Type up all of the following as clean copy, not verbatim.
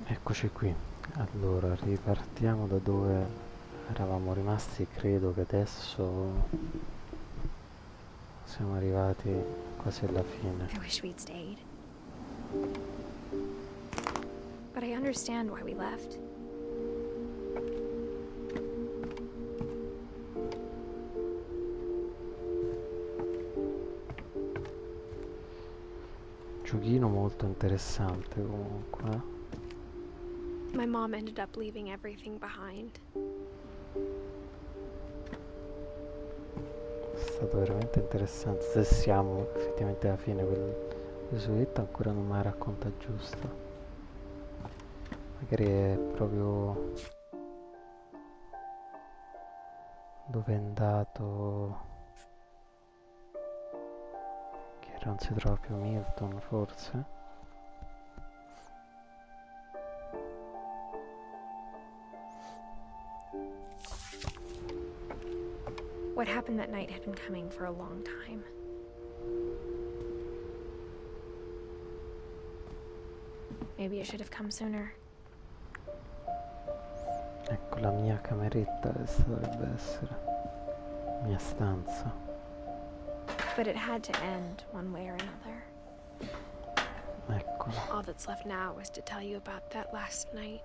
Eccoci qui. Allora, ripartiamo da dove eravamo rimasti. Credo che adesso siamo arrivati quasi alla fine. I wish we'd stayed. But I understand why we left. Giochino molto interessante comunque. My mom ended up leaving everything behind. È stato veramente interessante. Se siamo effettivamente alla fine, quel Gesuetta ancora non me la racconta giusto. Magari è proprio dove è andato, che non si trova più Milton, forse. What happened that night had been coming for a long time. Maybe it should have come sooner. Ecco la mia cameretta, questa dovrebbe essere la mia stanza. But it had to end one way or another. Eccola. All that's left now is to tell you about that last night.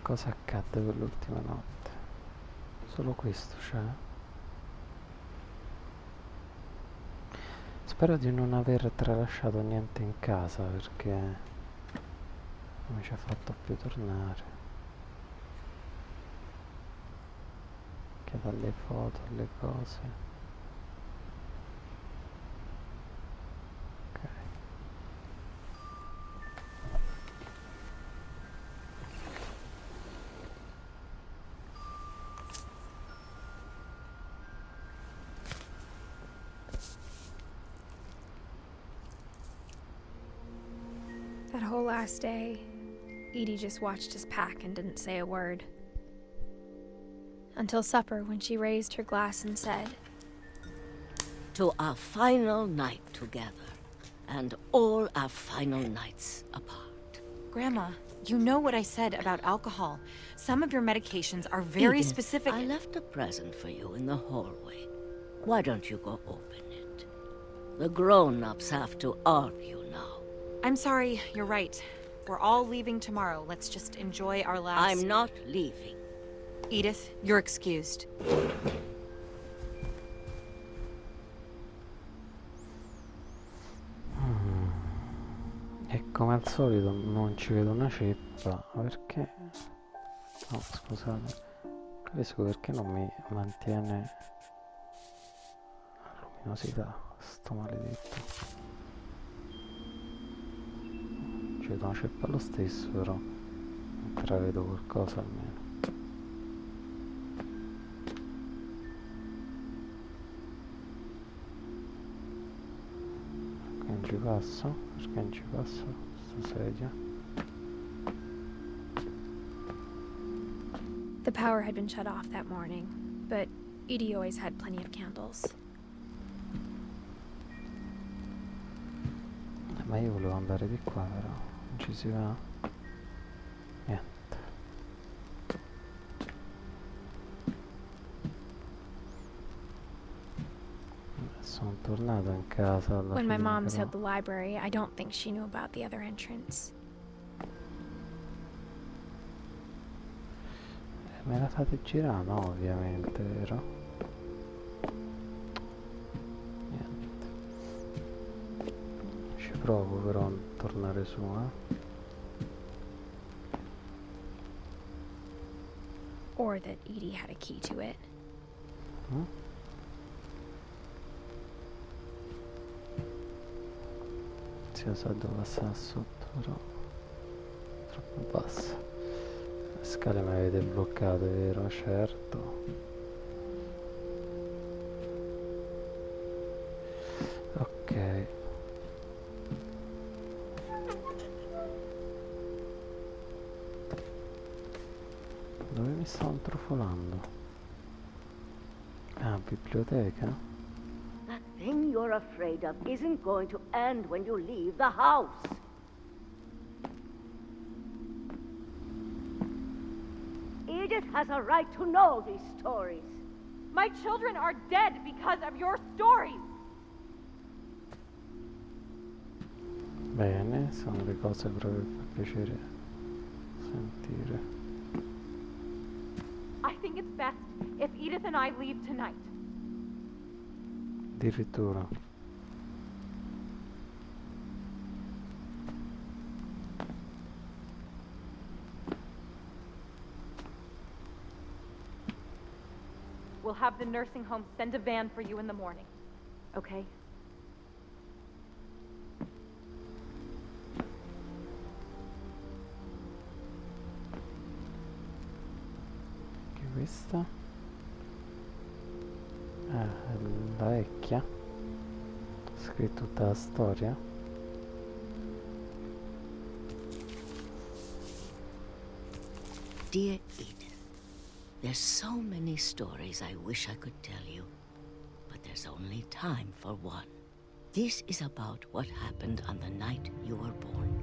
Cosa accadde quell'ultima notte? Solo questo c'è? Spero di non aver tralasciato niente in casa perché non mi ci ha fatto più tornare. Che dalle foto alle cose. Ok. That whole last day, Edie just watched us pack and didn't say a word. Until supper, when she raised her glass and said, "To our final night together, and all our final nights apart." Grandma, you know what I said about alcohol. Some of your medications are very Edith, specific. I left a present for you in the hallway. Why don't you go open it? The grown-ups have to argue now. I'm sorry, you're right. We're all leaving tomorrow. Let's just enjoy our last... I'm not leaving. Edith, you're excused. E come al solito non ci vedo una ceppa, perché? No, scusate, capisco perché non mi mantiene la luminosità, sto maledetto. Ci vedo una ceppa lo stesso, però intravedo qualcosa almeno. Perché non ci passo? Perché non ci passo? Sta sedia. the power had been shut off that morning, but Edie always had plenty of candles. Ma io volevo andare di qua, però non ci si va. Niente. Sono tornato in casa alla When my fine, mom però. said the library, I don't think she knew about the other entrance. Me la fate girare? No, ovviamente, vero? Niente. Ci provo però a tornare su, Or that Edie had a key to it. Mm? Sì, so dove sta sotto, però troppo bassa. Le scale mi avete bloccato, vero? Certo. Ok. Dove mi sto intrufolando? Ah, biblioteca? That thing you're afraid of isn't going to end when you leave the house. Edith has a right to know these stories. My children are dead because of your stories. Bene, sono le cose proprio che fa piacere sentire. I think it's best if Edith and I leave tonight. Addirittura. We'll have the nursing home send a van for you in the morning. Okay? Che questa? Ah, la vecchia. Scritto tutta la storia. Dear Edith, there's so many stories I wish I could tell you, but there's only time for one. This is about what happened on the night you were born.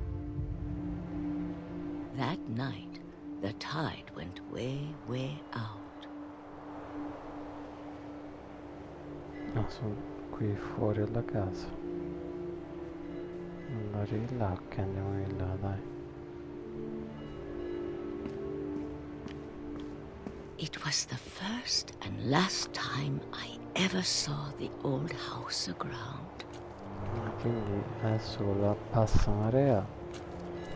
That night, the tide went way, way out. No, sono qui fuori alla casa. Andare di là, ok, andiamo di là, dai. It was the first and last time I ever saw the old house aground. Quindi adesso con la passa marea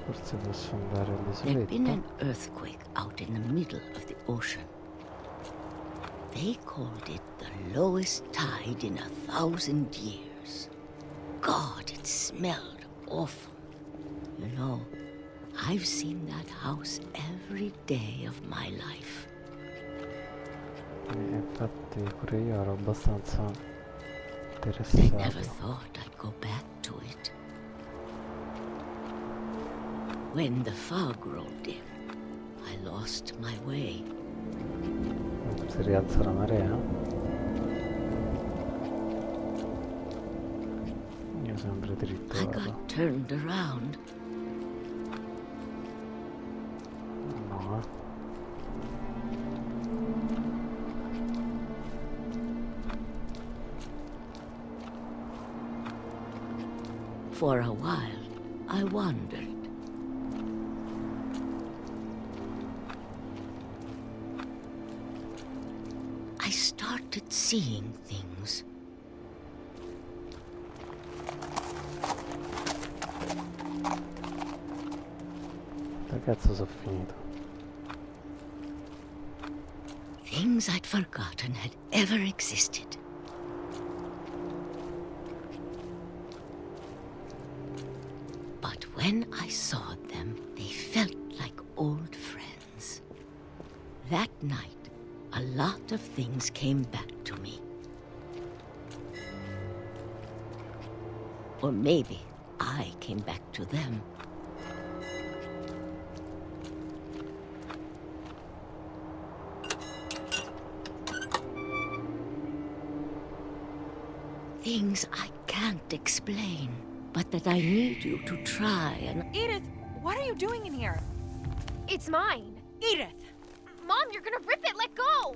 forse posso andare There'd been an all'isoletta. earthquake out in the middle of the ocean. They called it the lowest tide in 1,000 years. God, it smelled awful. You know, I've seen that house every day of my life. Infatti pure io ero abbastanza I never interessato. thought I'd go back to it. When the fog rolled in, I lost my way. Si rialza la marea. Io sempre dritto I vado. got turned around. No, For a while, I wandered. I started seeing things. dove cazzo sono finito? Things I'd forgotten had ever existed. But when I saw them, they felt like old friends. That night, a lot of things came back to me. Or maybe I came back to them. Things I can't explain, but that I need you to try and... Edith, what are you doing in here? It's mine. Edith! Mom, you're gonna rip it. Let go.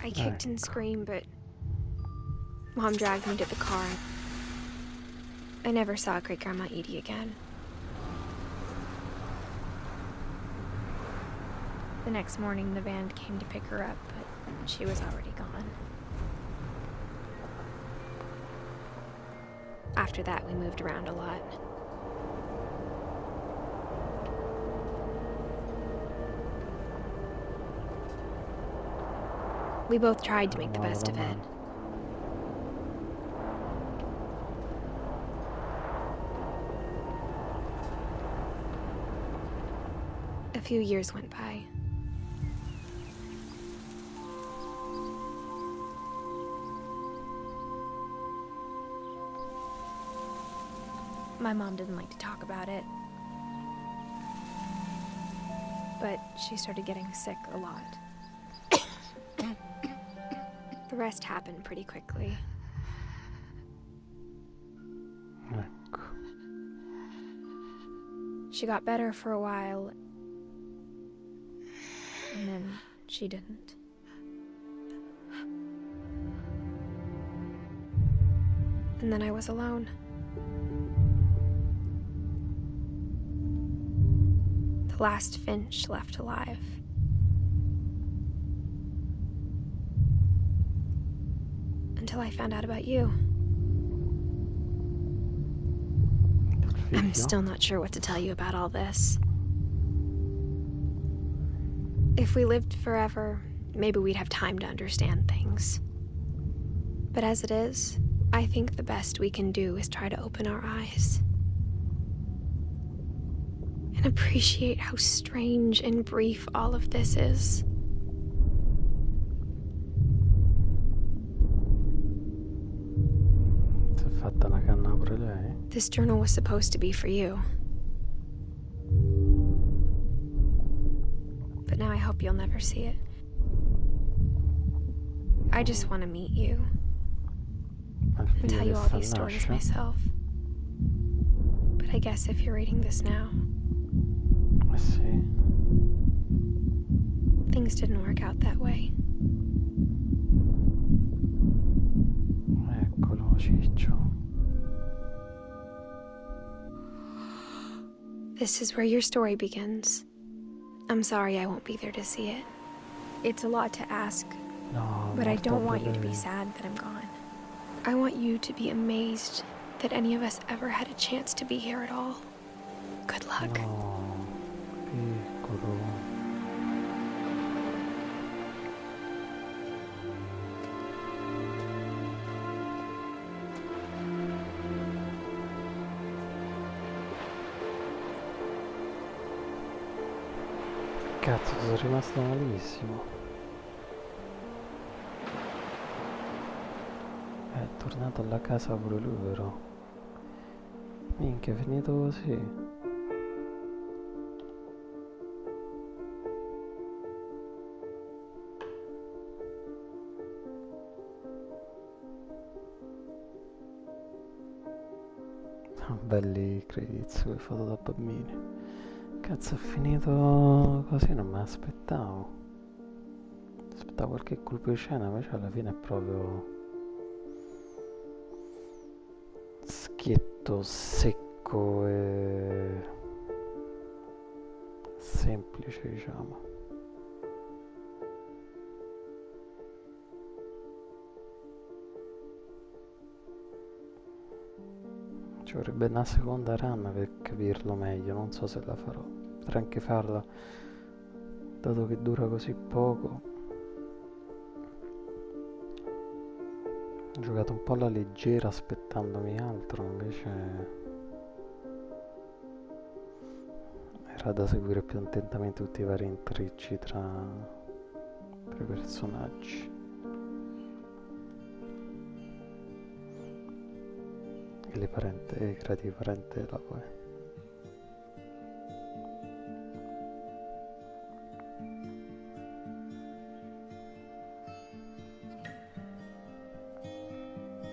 I kicked and screamed, but Mom dragged me to the car. I never saw Great Grandma Edie again. The next morning, the van came to pick her up, but she was already gone. After that, we moved around a lot. We both tried to make the best of it. A few years went by. My mom didn't like to talk about it. but she started getting sick a lot. The rest happened pretty quickly. Ecco. She got better for a while, and then she didn't. And then I was alone. The last Finch left alive. Until I found out about you. I'm still not sure what to tell you about all this. If we lived forever, maybe we'd have time to understand things. But as it is, I think the best we can do is try to open our eyes. And appreciate how strange and brief all of this is. Si è fatta una canna pure lei? This journal was supposed to be for you. But now I hope you'll never see it. I just want to meet you and tell you all these stories myself. But I guess if you're reading this now, Sì. things didn't work out that way. Eccolo, Ciccio. This is where your story begins. I'm sorry I won't be there to see it. It's a lot to ask, No, but I molto don't want you to be breve. sad that I'm gone. I want you to be amazed that any of us ever had a chance to be here at all. Good luck. No, piccolo. Cazzo, sono rimasto malissimo. È tornato alla casa pure lui, però. Minchia, è finito così. Belli credits, quelle foto da bambini. Cazzo, è finito così, non me l'aspettavo. Aspettavo qualche colpo di scena, invece alla fine è proprio schietto, secco e semplice, diciamo. Ci vorrebbe una seconda run per capirlo meglio, non so se la farò. Potrei anche farla, dato che dura così poco. Ho giocato un po' alla leggera aspettandomi altro, invece era da seguire più attentamente tutti i vari intrecci tra i personaggi. E le creative parentela poi.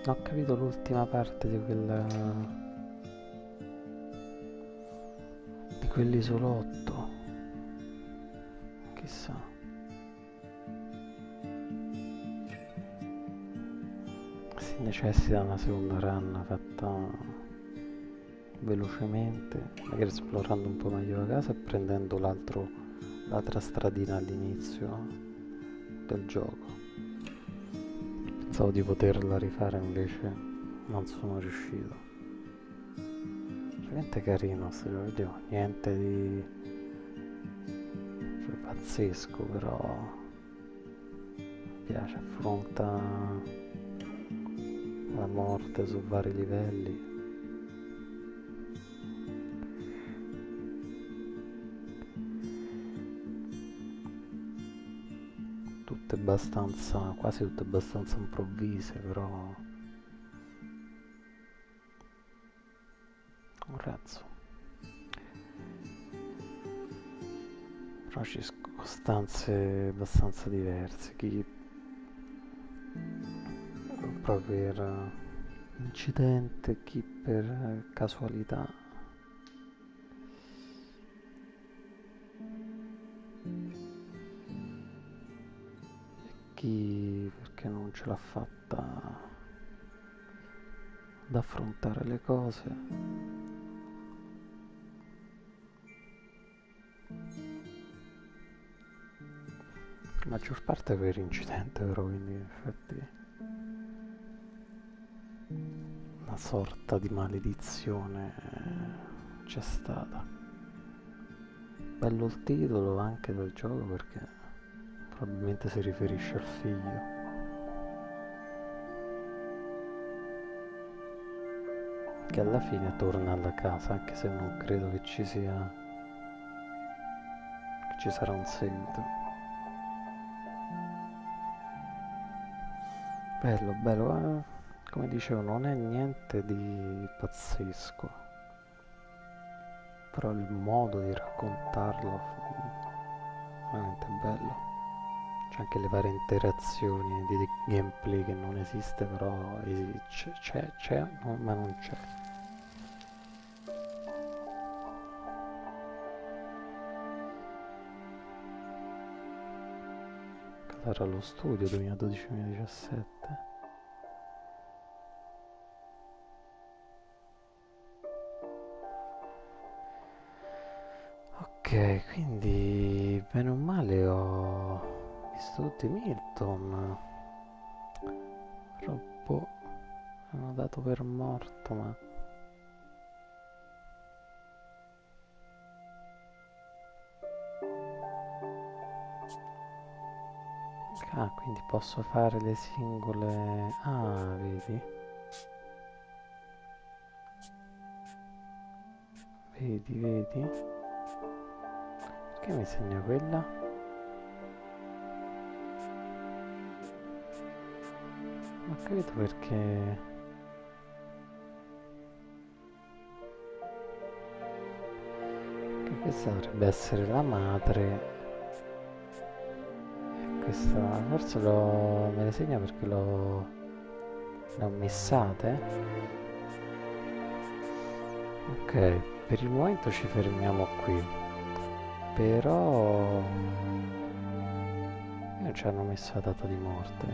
Non ho capito l'ultima parte di quell'isolotto. Chissà. Si necessita una seconda run fatta velocemente, magari esplorando un po' meglio la casa e prendendo l'altra stradina all'inizio del gioco. Pensavo di poterla rifare, invece non sono riuscito. Veramente carino sto gioco, oddio, niente di pazzesco, però mi piace, affronta la morte su vari livelli. Quasi tutte abbastanza improvvise, però un razzo. però circostanze abbastanza diverse, chi proprio per incidente, chi per casualità. Chi perché non ce l'ha fatta ad affrontare le cose. La maggior parte per incidente però, quindi in effetti una sorta di maledizione c'è stata. Bello il titolo anche del gioco perché probabilmente si riferisce al figlio. Che alla fine torna alla casa, anche se non credo che ci sia, che ci sarà un seguito. Bello, bello, come dicevo, non è niente di pazzesco, però il modo di raccontarlo è veramente bello. C'è anche le varie interazioni di gameplay che non esiste, però c'è, no, ma non c'è. Era lo studio 2012-2017. Ok, quindi bene o male ho visto tutti i Milton, però boh, hanno dato per morto, ma ah, quindi posso fare le singole... Ah, vedi? Vedi, vedi? Perché mi segna quella? Non ho capito perché... Perché questa dovrebbe essere la madre... Questa forse me le segna perché le ho missate. Ok, per il momento ci fermiamo qui. Però non ci hanno messo la data di morte.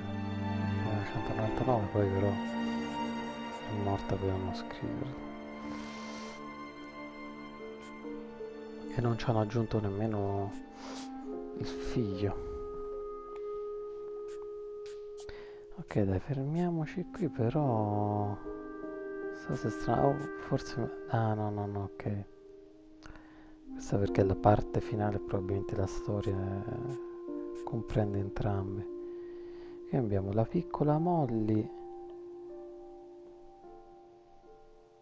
199 poi però è morta, potevano scriverlo. E non ci hanno aggiunto nemmeno il figlio. Ok, dai, fermiamoci qui, però... So se è strano... Oh, forse... Ah, no, no, no, ok. Questa perché la parte finale, probabilmente la storia comprende entrambe. Qui abbiamo la piccola Molly,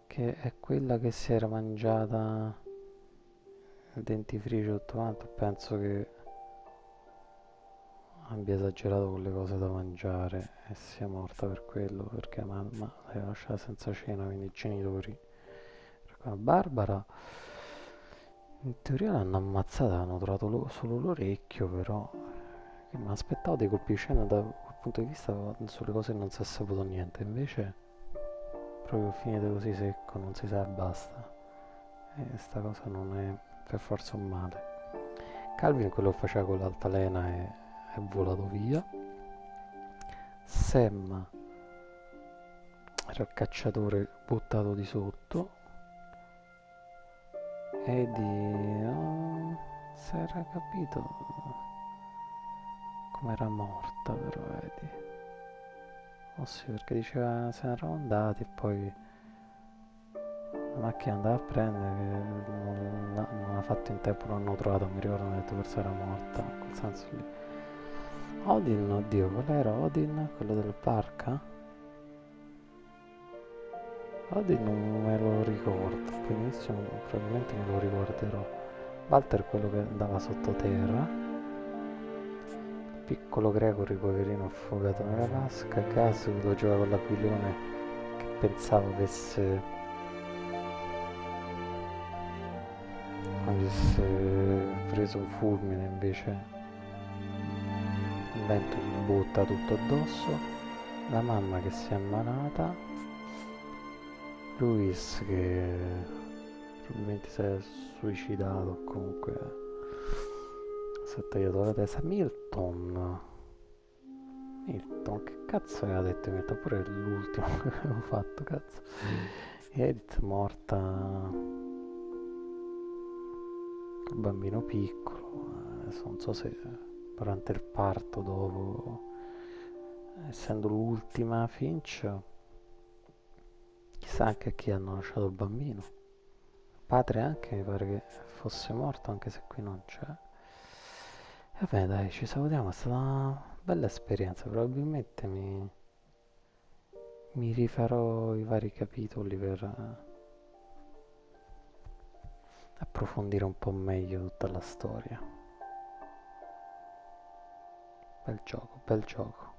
che è quella che si era mangiata il dentifricio tutto quanto. Penso che abbia esagerato con le cose da mangiare e sia morta per quello, perché mamma l'aveva lasciata senza cena, quindi i genitori. Barbara in teoria l'hanno ammazzata, hanno trovato solo l'orecchio, però mi aspettavo dei colpi di scena da quel punto di vista sulle cose non si è saputo niente, invece proprio finite così secco, non si sa e basta, e sta cosa non è per forza un male. Calvin, quello che faceva con l'altalena, è volato via. Sam era il cacciatore buttato di sotto. Eddie non si era capito come era morta, però Eddie. Oh sì, perché diceva se ne erano andati e poi la macchina andava a prendere, che non ha fatto in tempo, non hanno trovato, mi ricordo, mi ha detto forse era morta, in quel senso lì. Odin, oddio, qual era Odin? Quello del parca? Odin non me lo ricordo, all'inizio probabilmente me lo ricorderò. Walter è quello che andava sottoterra. Il piccolo Gregory, poverino, affogato nella vasca. Gas, quello giocava con l'aquilone, che pensavo avesse come se preso un fulmine, invece il vento gli butta tutto addosso, la mamma che si è ammalata, Luis che probabilmente si è suicidato o comunque si è tagliato la testa. Milton, che cazzo aveva detto Milton? Pure l'ultimo che avevo fatto, cazzo. Edith morta, il bambino piccolo, adesso non so se durante il parto, dopo, essendo l'ultima Finch, chissà anche a chi hanno lasciato il bambino. Il padre anche mi pare che fosse morto, anche se qui non c'è. E vabbè dai, ci salutiamo, è stata una bella esperienza, probabilmente mi rifarò i vari capitoli per approfondire un po' meglio tutta la storia. Bel gioco, bel gioco.